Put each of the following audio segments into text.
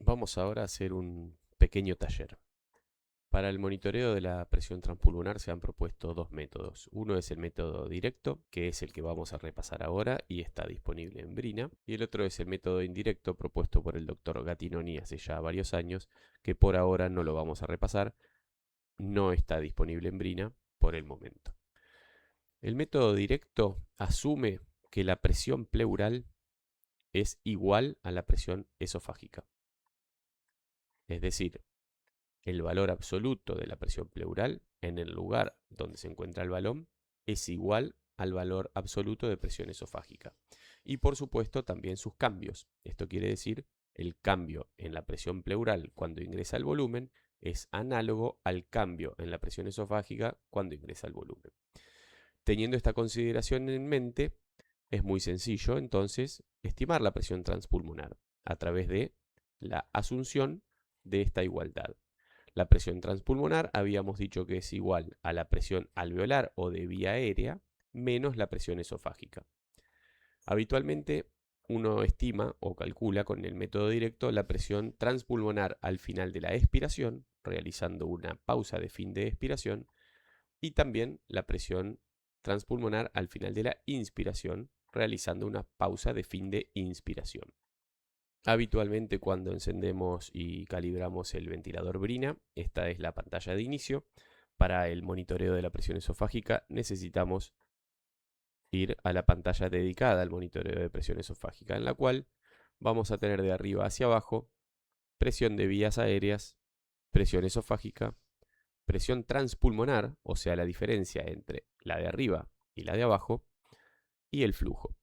Vamos ahora a hacer un pequeño taller. Para el monitoreo de la presión transpulmonar se han propuesto dos métodos. Uno es el método directo, que es el que vamos a repasar ahora y está disponible en Brina. Y el otro es el método indirecto propuesto por el doctor Gattinoni hace ya varios años, que por ahora no lo vamos a repasar. No está disponible en Brina por el momento. El método directo asume que la presión pleural es igual a la presión esofágica. Es decir, el valor absoluto de la presión pleural en el lugar donde se encuentra el balón es igual al valor absoluto de presión esofágica. Y por supuesto también sus cambios. Esto quiere decir el cambio en la presión pleural cuando ingresa el volumen es análogo al cambio en la presión esofágica cuando ingresa el volumen. Teniendo esta consideración en mente, es muy sencillo entonces estimar la presión transpulmonar a través de la asunción de esta igualdad. La presión transpulmonar habíamos dicho que es igual a la presión alveolar o de vía aérea menos la presión esofágica. Habitualmente uno estima o calcula con el método directo la presión transpulmonar al final de la expiración, realizando una pausa de fin de expiración, y también la presión transpulmonar al final de la inspiración, realizando una pausa de fin de inspiración. Habitualmente cuando encendemos y calibramos el ventilador Brina, esta es la pantalla de inicio. Para el monitoreo de la presión esofágica necesitamos ir a la pantalla dedicada al monitoreo de presión esofágica, en la cual vamos a tener de arriba hacia abajo presión de vías aéreas, presión esofágica, presión transpulmonar, o sea la diferencia entre la de arriba y la de abajo, y el flujo.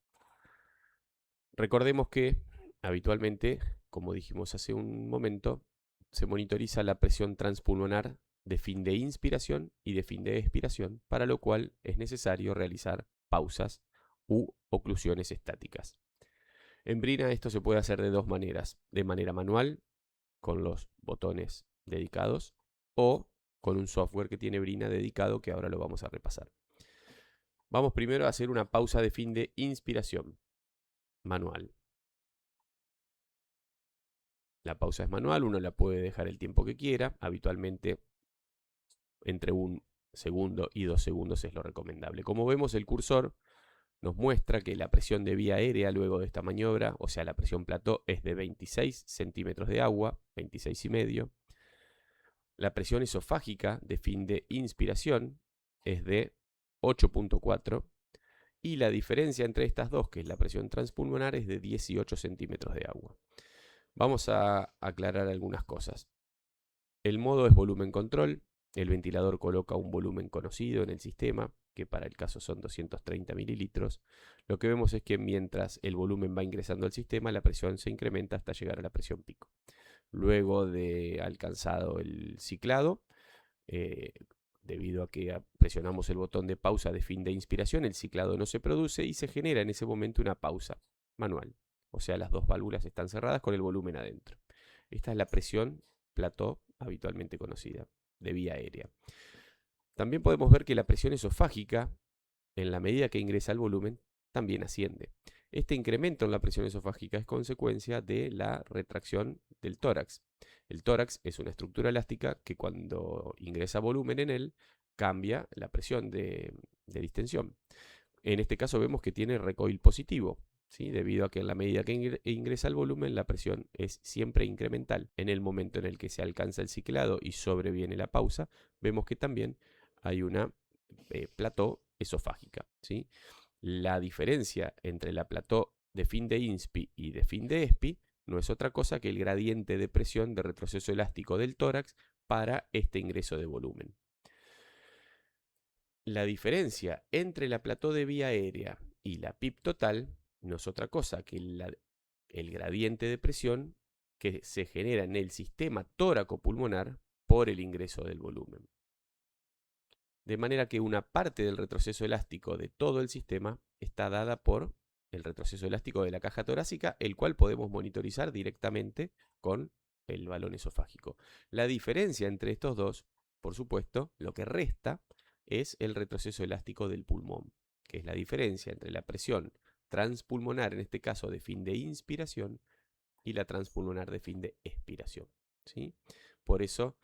Recordemos que habitualmente, como dijimos hace un momento, se monitoriza la presión transpulmonar de fin de inspiración y de fin de expiración, para lo cual es necesario realizar pausas u oclusiones estáticas. En Brina esto se puede hacer de dos maneras, de manera manual, con los botones dedicados, o con un software que tiene Brina dedicado, que ahora lo vamos a repasar. Vamos primero a hacer una pausa de fin de inspiración, manual. La pausa es manual, uno la puede dejar el tiempo que quiera, habitualmente entre un segundo y 2 segundos es lo recomendable. Como vemos, el cursor nos muestra que la presión de vía aérea luego de esta maniobra, o sea la presión plató, es de 26 centímetros de agua, 26,5. La presión esofágica de fin de inspiración es de 8,4 y la diferencia entre estas dos, que es la presión transpulmonar, es de 18 centímetros de agua. Vamos a aclarar algunas cosas. El modo es volumen control. El ventilador coloca un volumen conocido en el sistema, que para el caso son 230 mililitros. Lo que vemos es que mientras el volumen va ingresando al sistema, la presión se incrementa hasta llegar a la presión pico. Luego de alcanzado el ciclado, eh, debido a que presionamos el botón de pausa de fin de inspiración, el ciclado no se produce y se genera en ese momento una pausa manual. O sea, las dos válvulas están cerradas con el volumen adentro. Esta es la presión plató habitualmente conocida, de vía aérea. También podemos ver que la presión esofágica, en la medida que ingresa el volumen, también asciende. Este incremento en la presión esofágica es consecuencia de la retracción del tórax. El tórax es una estructura elástica que cuando ingresa volumen en él, cambia la presión de distensión. En este caso vemos que tiene recoil positivo, ¿sí? Debido a que en la medida que ingresa el volumen, la presión es siempre incremental. En el momento en el que se alcanza el ciclado y sobreviene la pausa, vemos que también hay una plató esofágica, ¿sí? La diferencia entre la plató de fin de inspi y de fin de expi no es otra cosa que el gradiente de presión de retroceso elástico del tórax para este ingreso de volumen. La diferencia entre la plató de vía aérea y la PIP total no es otra cosa que el gradiente de presión que se genera en el sistema tóraco-pulmonar por el ingreso del volumen. De manera que una parte del retroceso elástico de todo el sistema está dada por el retroceso elástico de la caja torácica, el cual podemos monitorizar directamente con el balón esofágico. La diferencia entre estos dos, por supuesto, lo que resta es el retroceso elástico del pulmón, que es la diferencia entre la presión transpulmonar, en este caso de fin de inspiración, y la transpulmonar de fin de expiración, ¿sí? Por eso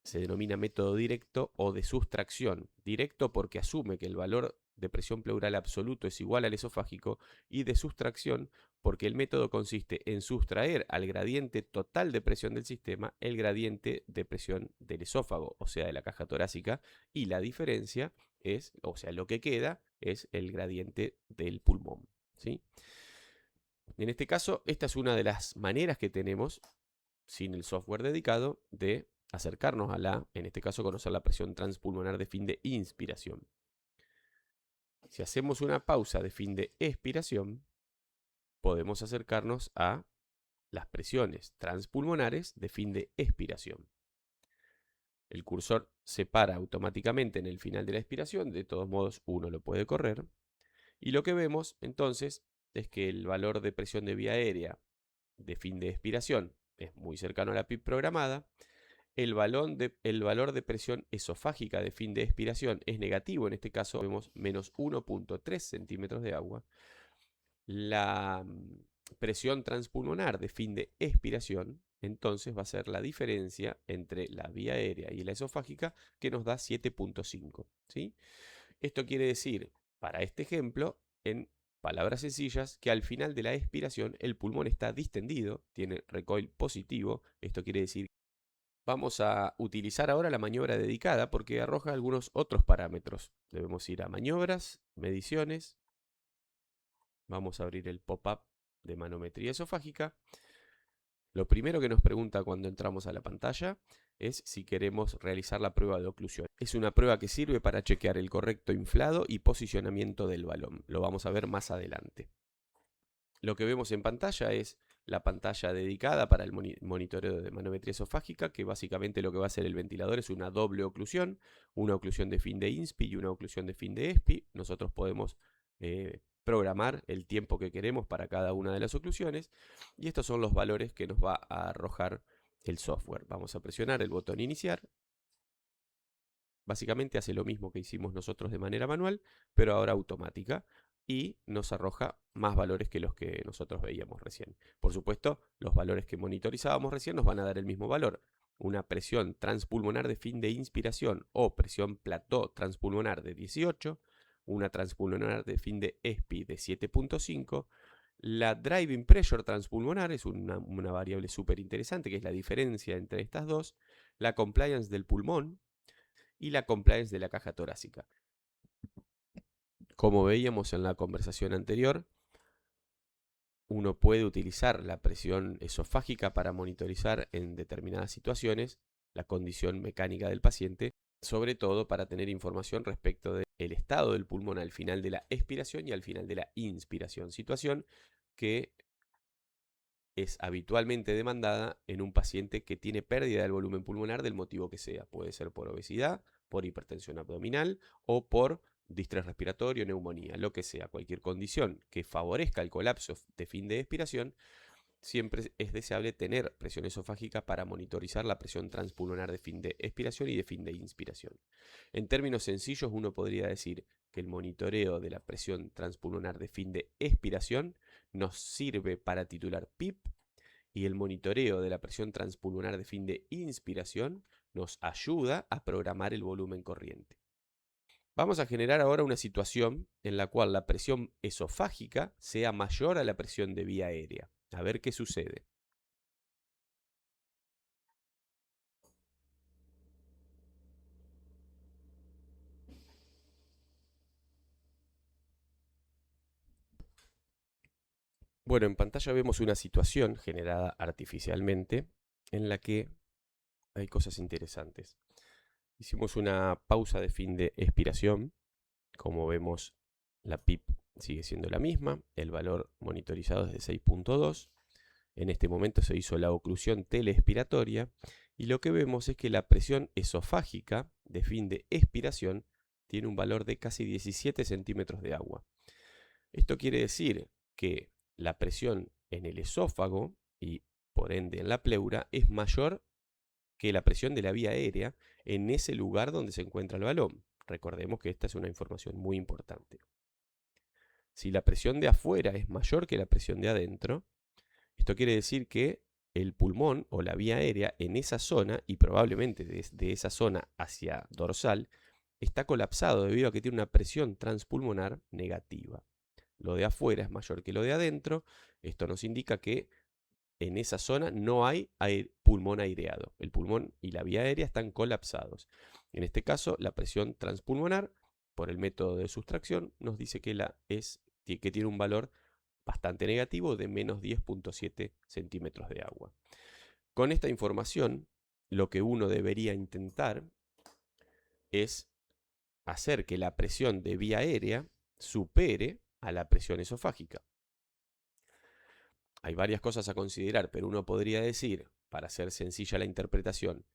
se denomina método directo o de sustracción. Directo porque asume que el valor de presión pleural absoluto es igual al esofágico, y de sustracción porque el método consiste en sustraer al gradiente total de presión del sistema el gradiente de presión del esófago, o sea, de la caja torácica, y la diferencia es, o sea, lo que queda es el gradiente del pulmón, ¿sí? En este caso, esta es una de las maneras que tenemos, sin el software dedicado, de acercarnos a en este caso, conocer la presión transpulmonar de fin de inspiración. Si hacemos una pausa de fin de expiración, podemos acercarnos a las presiones transpulmonares de fin de expiración. El cursor se para automáticamente en el final de la expiración, de todos modos uno lo puede correr, y lo que vemos entonces es que el valor de presión de vía aérea de fin de expiración es muy cercano a la PIB programada. El valor de presión esofágica de fin de expiración es negativo, en este caso vemos menos 1.3 centímetros de agua. La presión transpulmonar de fin de expiración, entonces va a ser la diferencia entre la vía aérea y la esofágica, que nos da 7.5, ¿sí? Esto quiere decir, para este ejemplo, en palabras sencillas, que al final de la expiración el pulmón está distendido, tiene recoil positivo. Esto quiere decir que vamos a utilizar ahora la maniobra dedicada porque arroja algunos otros parámetros. Debemos ir a maniobras, mediciones. Vamos a abrir el pop-up de manometría esofágica. Lo primero que nos pregunta cuando entramos a la pantalla es si queremos realizar la prueba de oclusión. Es una prueba que sirve para chequear el correcto inflado y posicionamiento del balón. Lo vamos a ver más adelante. Lo que vemos en pantalla es la pantalla dedicada para el monitoreo de manometría esofágica, que básicamente lo que va a hacer el ventilador es una doble oclusión, una oclusión de fin de INSPI y una oclusión de fin de EXPI. Nosotros podemos programar el tiempo que queremos para cada una de las oclusiones, y estos son los valores que nos va a arrojar el software. Vamos a presionar el botón iniciar. Básicamente hace lo mismo que hicimos nosotros de manera manual, pero ahora automática, y nos arroja más valores que los que nosotros veíamos recién. Por supuesto, los valores que monitorizábamos recién nos van a dar el mismo valor. Una presión transpulmonar de fin de inspiración o presión plató transpulmonar de 18, una transpulmonar de fin de EXPI de 7.5. La driving pressure transpulmonar es una variable súper interesante, que es la diferencia entre estas dos. La compliance del pulmón y la compliance de la caja torácica. Como veíamos en la conversación anterior, uno puede utilizar la presión esofágica para monitorizar en determinadas situaciones la condición mecánica del paciente, sobre todo para tener información respecto del estado del pulmón al final de la expiración y al final de la inspiración, situación que es habitualmente demandada en un paciente que tiene pérdida del volumen pulmonar del motivo que sea. Puede ser por obesidad, por hipertensión abdominal o por distrés respiratorio, neumonía, lo que sea. Cualquier condición que favorezca el colapso de fin de expiración, siempre es deseable tener presión esofágica para monitorizar la presión transpulmonar de fin de expiración y de fin de inspiración. En términos sencillos, uno podría decir que el monitoreo de la presión transpulmonar de fin de expiración nos sirve para titular PIP, y el monitoreo de la presión transpulmonar de fin de inspiración nos ayuda a programar el volumen corriente. Vamos a generar ahora una situación en la cual la presión esofágica sea mayor a la presión de vía aérea. A ver qué sucede. Bueno, en pantalla vemos una situación generada artificialmente en la que hay cosas interesantes. Hicimos una pausa de fin de expiración. Como vemos, la PIP sigue siendo la misma. El valor monitorizado es de 6.2. En este momento se hizo la oclusión teleexpiratoria y lo que vemos es que la presión esofágica de fin de expiración tiene un valor de casi 17 centímetros de agua. Esto quiere decir que la presión en el esófago y por ende en la pleura es mayor que la presión de la vía aérea en ese lugar donde se encuentra el balón. Recordemos que esta es una información muy importante. Si la presión de afuera es mayor que la presión de adentro, Esto quiere decir que el pulmón o la vía aérea en esa zona, y probablemente desde esa zona hacia dorsal, está colapsado debido a que tiene una presión transpulmonar negativa. Lo de afuera es mayor que lo de adentro. Esto nos indica que en esa zona no hay pulmón aireado. El pulmón y la vía aérea están colapsados. En este caso, la presión transpulmonar, por el método de sustracción, nos dice que tiene un valor bastante negativo de menos 10,7 centímetros de agua. Con esta información, lo que uno debería intentar es hacer que la presión de vía aérea supere a la presión esofágica. Hay varias cosas a considerar, pero uno podría decir, para hacer sencilla la interpretación,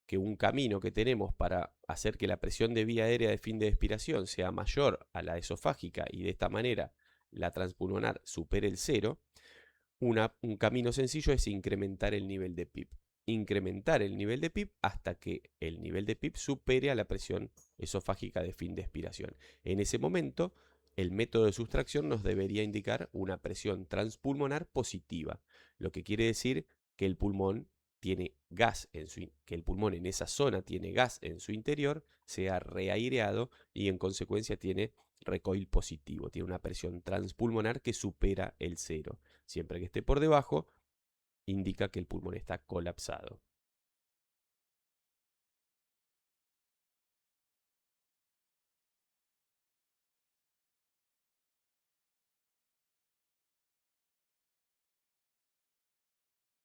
que un camino que tenemos para hacer que la presión de vía aérea de fin de expiración sea mayor a la esofágica y de esta manera la transpulmonar supere el cero, un camino sencillo es incrementar el nivel de PIP. Incrementar el nivel de PIP hasta que el nivel de PIP supere a la presión esofágica de fin de expiración. En ese momento, el método de sustracción nos debería indicar una presión transpulmonar positiva, lo que quiere decir que el pulmón tiene gas que el pulmón en esa zona tiene gas en su interior, se ha reaireado y en consecuencia tiene recoil positivo, tiene una presión transpulmonar que supera el cero. Siempre que esté por debajo, indica que el pulmón está colapsado.